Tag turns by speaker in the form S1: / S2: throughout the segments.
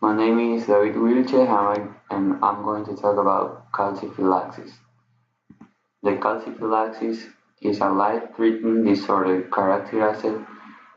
S1: My name is David Wilche and I'm going to talk about calciphylaxis. The calciphylaxis is a life-threatening disorder characterized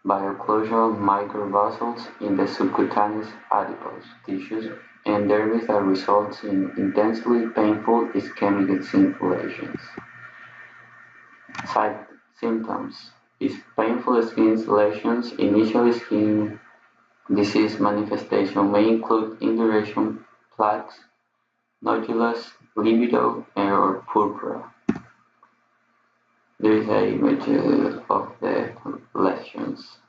S1: by occlusion of microvessels in the subcutaneous adipose tissues and dermis that results in intensely painful ischemic scintillations. Side symptoms is painful skin lesions. Initial skin disease manifestation may include induration, plaques, nodules, libido, or purpura. There is an image of the lesions.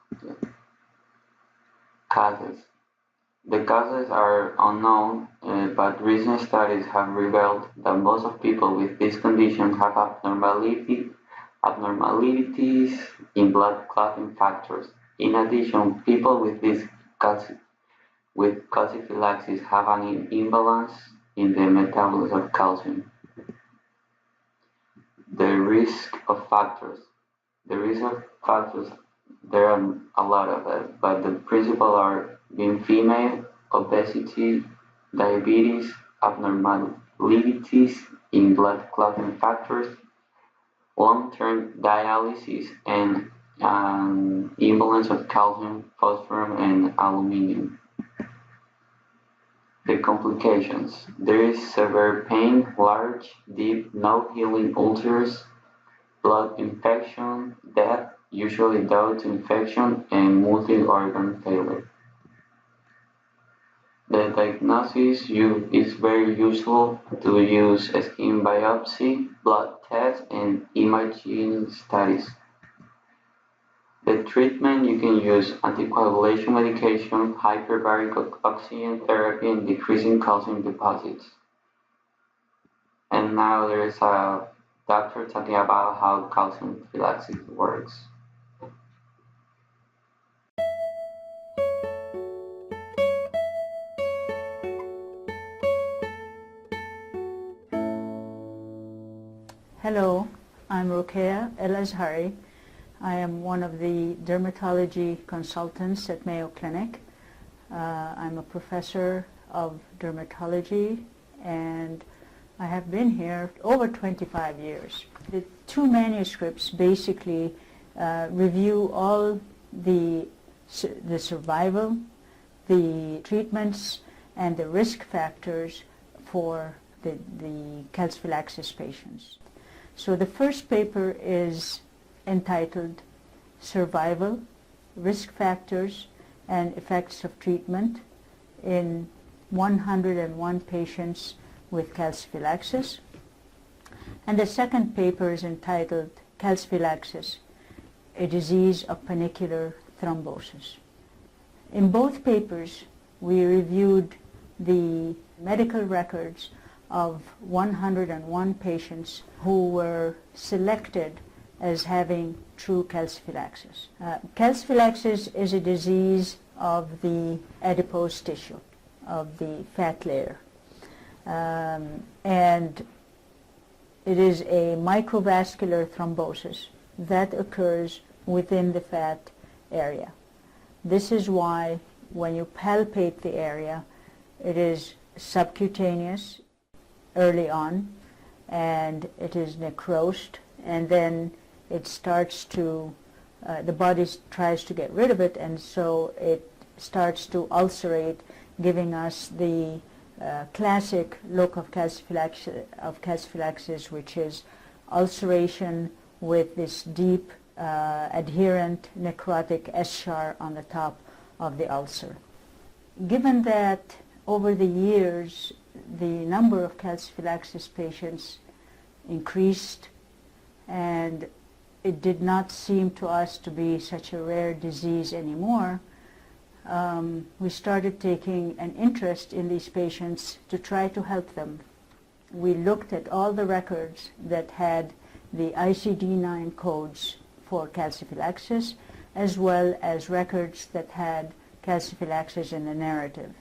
S1: Causes. The causes are unknown, but recent studies have revealed that most of people with this condition have abnormalities in blood clotting factors. In addition, people with calciphylaxis have an imbalance in the metabolism of calcium. The risk of factors. There are a lot of it, but the principal are being female, obesity, diabetes, abnormalities in blood clotting factors, long-term dialysis, and an imbalance of calcium, phosphorus, and aluminum. The complications. There is severe pain, large, deep, no healing ulcers, blood infection, death, usually due to infection, and multi-organ failure. The diagnosis is very useful to use skin biopsy, blood tests, and imaging studies. The treatment, you can use anticoagulation medication, hyperbaric oxygen therapy, and decreasing calcium deposits. And now there is a doctor talking about how calciphylaxis works.
S2: Hello, I'm Rokeya El-Azhari. I am one of the dermatology consultants at Mayo Clinic. I'm a professor of dermatology and I have been here over 25 years. The two manuscripts basically review all the survival, the treatments, and the risk factors for the calciphylaxis patients. So the first paper is entitled Survival, Risk Factors, and Effects of Treatment in 101 patients with calciphylaxis. And the second paper is entitled Calciphylaxis, a Disease of Panicular Thrombosis. In both papers, we reviewed the medical records of 101 patients who were selected as having true calciphylaxis. Calciphylaxis is a disease of the adipose tissue, of the fat layer. And it is a microvascular thrombosis that occurs within the fat area. This is why when you palpate the area, it is subcutaneous early on, and it is necrosed, and then it starts to, the body tries to get rid of it, and so it starts to ulcerate, giving us the classic look of calciphylaxis, which is ulceration with this deep adherent necrotic eschar on the top of the ulcer. Given that over the years the number of calciphylaxis patients increased and it did not seem to us to be such a rare disease anymore, we started taking an interest in these patients to try to help them. We looked at all the records that had the ICD-9 codes for calciphylaxis, as well as records that had calciphylaxis in the narrative.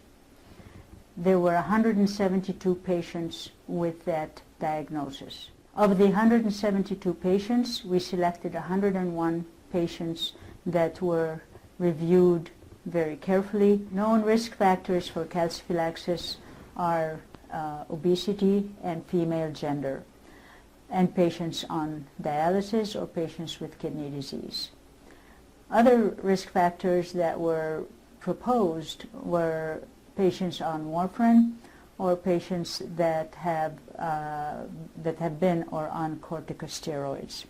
S2: There were 172 patients with that diagnosis. Of the 172 patients, we selected 101 patients that were reviewed very carefully. Known risk factors for calciphylaxis are obesity and female gender, and patients on dialysis or patients with kidney disease. Other risk factors that were proposed were patients on warfarin or patients that have been or on corticosteroids.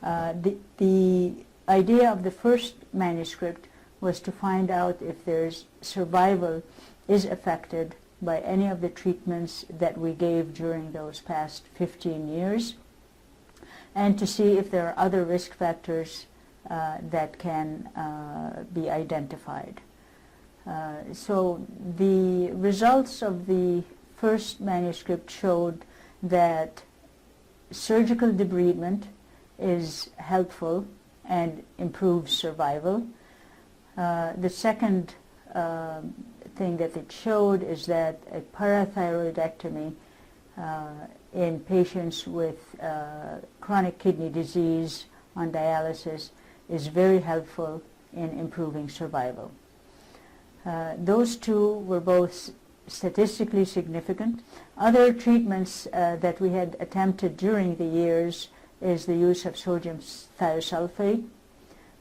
S2: The idea of the first manuscript was to find out if there's survival is affected by any of the treatments that we gave during those past 15 years, and to see if there are other risk factors that can be identified. So the results of the first manuscript showed that surgical debridement is helpful and improves survival. The second thing that it showed is that a parathyroidectomy in patients with chronic kidney disease on dialysis is very helpful in improving survival. Those two were both statistically significant. Other treatments that we had attempted during the years is the use of sodium thiosulfate,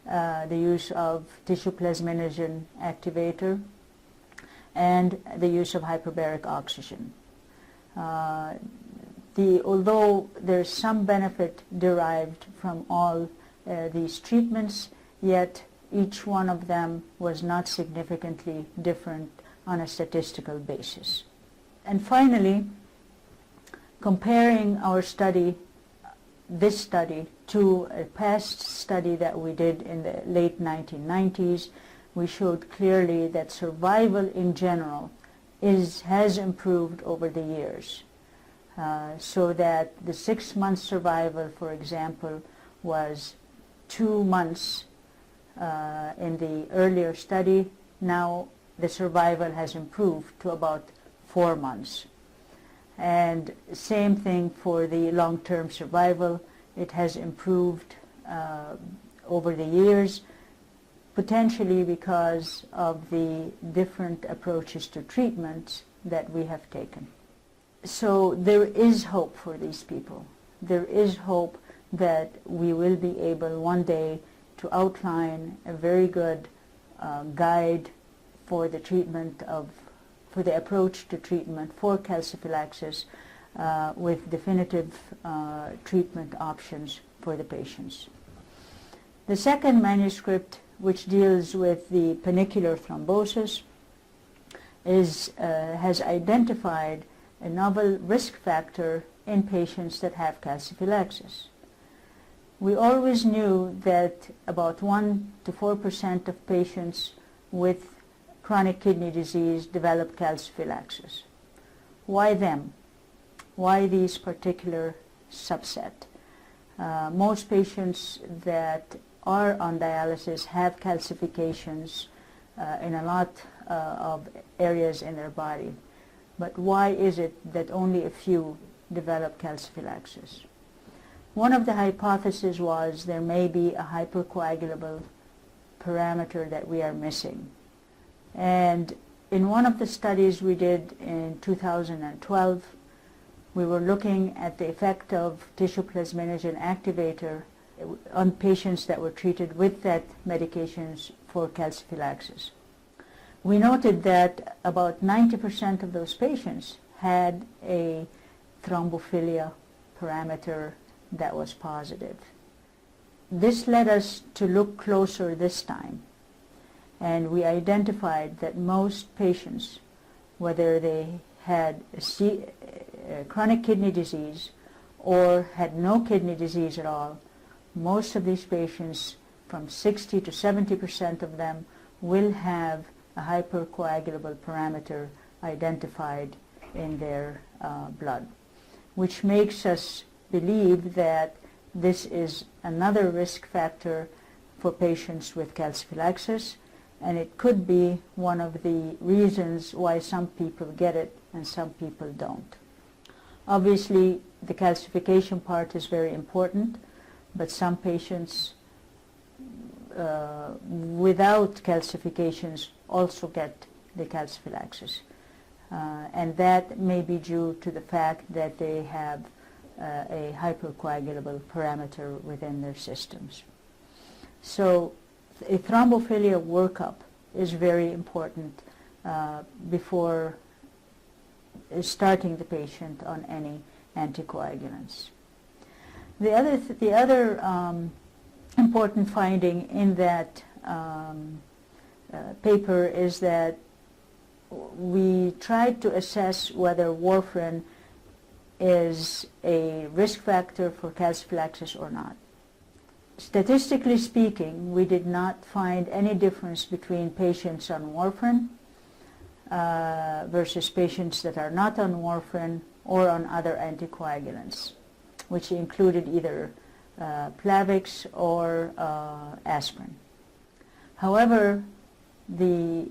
S2: the use of tissue plasminogen activator, and the use of hyperbaric oxygen. Although there's some benefit derived from all these treatments, yet each one of them was not significantly different on a statistical basis. And finally, comparing our study, this study, to a past study that we did in the late 1990s, we showed clearly that survival in general has improved over the years. So that the 6-month survival, for example, was 2 months in the earlier study. Now the survival has improved to about 4 months. And same thing for the long-term survival. It has improved over the years, potentially because of the different approaches to treatments that we have taken. So there is hope for these people. There is hope that we will be able one day to outline a very good guide for the for the approach to treatment for calciphylaxis with definitive treatment options for the patients. The second manuscript, which deals with the panicular thrombosis, has identified a novel risk factor in patients that have calciphylaxis. We always knew that about 1 to 4% of patients with chronic kidney disease develop calciphylaxis. Why them? Why these particular subset? Most patients that are on dialysis have calcifications in a lot of areas in their body. But why is it that only a few develop calciphylaxis? One of the hypotheses was there may be a hypercoagulable parameter that we are missing. And in one of the studies we did in 2012, we were looking at the effect of tissue plasminogen activator on patients that were treated with that medications for calciphylaxis. We noted that about 90% of those patients had a thrombophilia parameter that was positive. This led us to look closer this time, and we identified that most patients, whether they had chronic kidney disease or had no kidney disease at all, most of these patients, from 60 to 70% of them, will have a hypercoagulable parameter identified in their blood, which makes us believe that this is another risk factor for patients with calciphylaxis, and it could be one of the reasons why some people get it and some people don't. Obviously, the calcification part is very important, but some patients without calcifications also get the calciphylaxis. And that may be due to the fact that they have a hypercoagulable parameter within their systems. So a thrombophilia workup is very important before starting the patient on any anticoagulants. The other important finding in that paper is that we tried to assess whether warfarin is a risk factor for calciphylaxis or not. Statistically speaking, we did not find any difference between patients on warfarin versus patients that are not on warfarin or on other anticoagulants, which included either Plavix or aspirin. However, the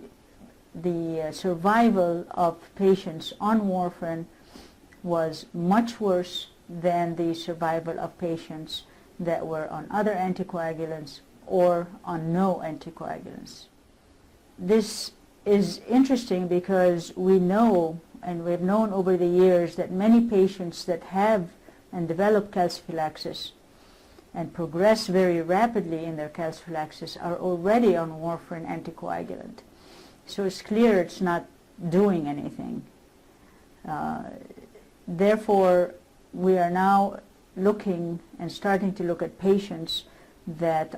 S2: survival of patients on warfarin was much worse than the survival of patients that were on other anticoagulants or on no anticoagulants. This is interesting because we know, and we've known over the years, that many patients that have and develop calciphylaxis and progress very rapidly in their calciphylaxis are already on warfarin anticoagulant. So it's clear it's not doing anything. Therefore, we are now looking and starting to look at patients that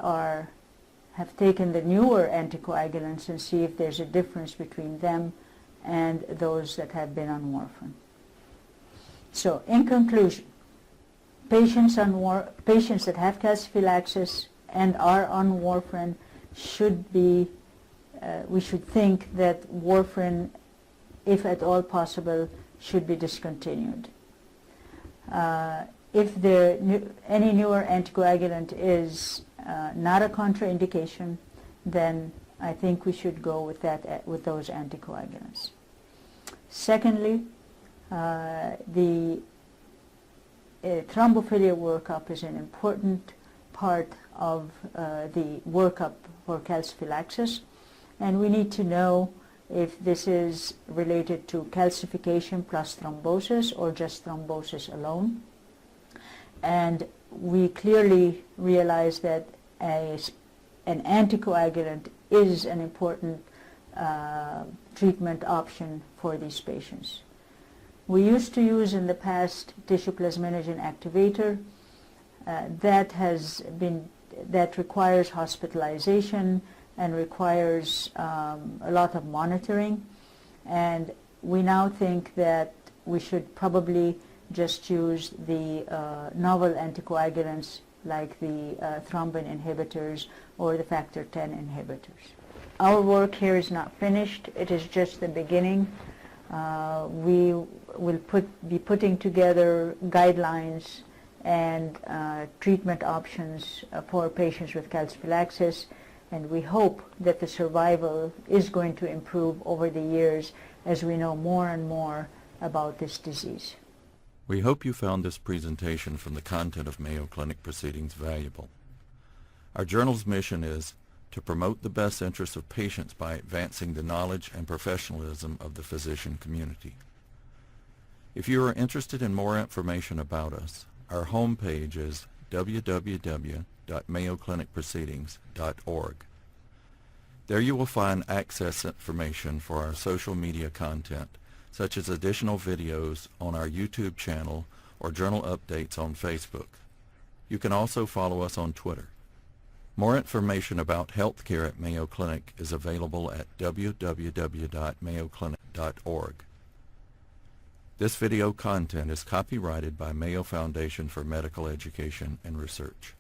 S2: have taken the newer anticoagulants and see if there's a difference between them and those that have been on warfarin. So, in conclusion, patients that have calciphylaxis and are on warfarin we should think that warfarin, if at all possible, should be discontinued. If any newer anticoagulant is not a contraindication, then I think we should go with those anticoagulants. Secondly, the thrombophilia workup is an important part of the workup for calciphylaxis, and we need to know if this is related to calcification plus thrombosis or just thrombosis alone. And we clearly realize that an anticoagulant is an important treatment option for these patients. We used to use in the past tissue plasminogen activator that requires hospitalization and requires a lot of monitoring, and we now think that we should probably just use the novel anticoagulants like the thrombin inhibitors or the factor 10 inhibitors. Our work here is not finished. It is just the beginning. We will be putting together guidelines and treatment options for patients with calciphylaxis, and we hope that the survival is going to improve over the years as we know more and more about this disease.
S3: We hope you found this presentation from the content of Mayo Clinic Proceedings valuable. Our journal's mission is to promote the best interests of patients by advancing the knowledge and professionalism of the physician community. If you are interested in more information about us, our homepage is www.mayoclinicproceedings.org. There you will find access information for our social media content, such as additional videos on our YouTube channel or journal updates on Facebook. You can also follow us on Twitter. More information about healthcare at Mayo Clinic is available at www.mayoclinic.org. This video content is copyrighted by Mayo Foundation for Medical Education and Research.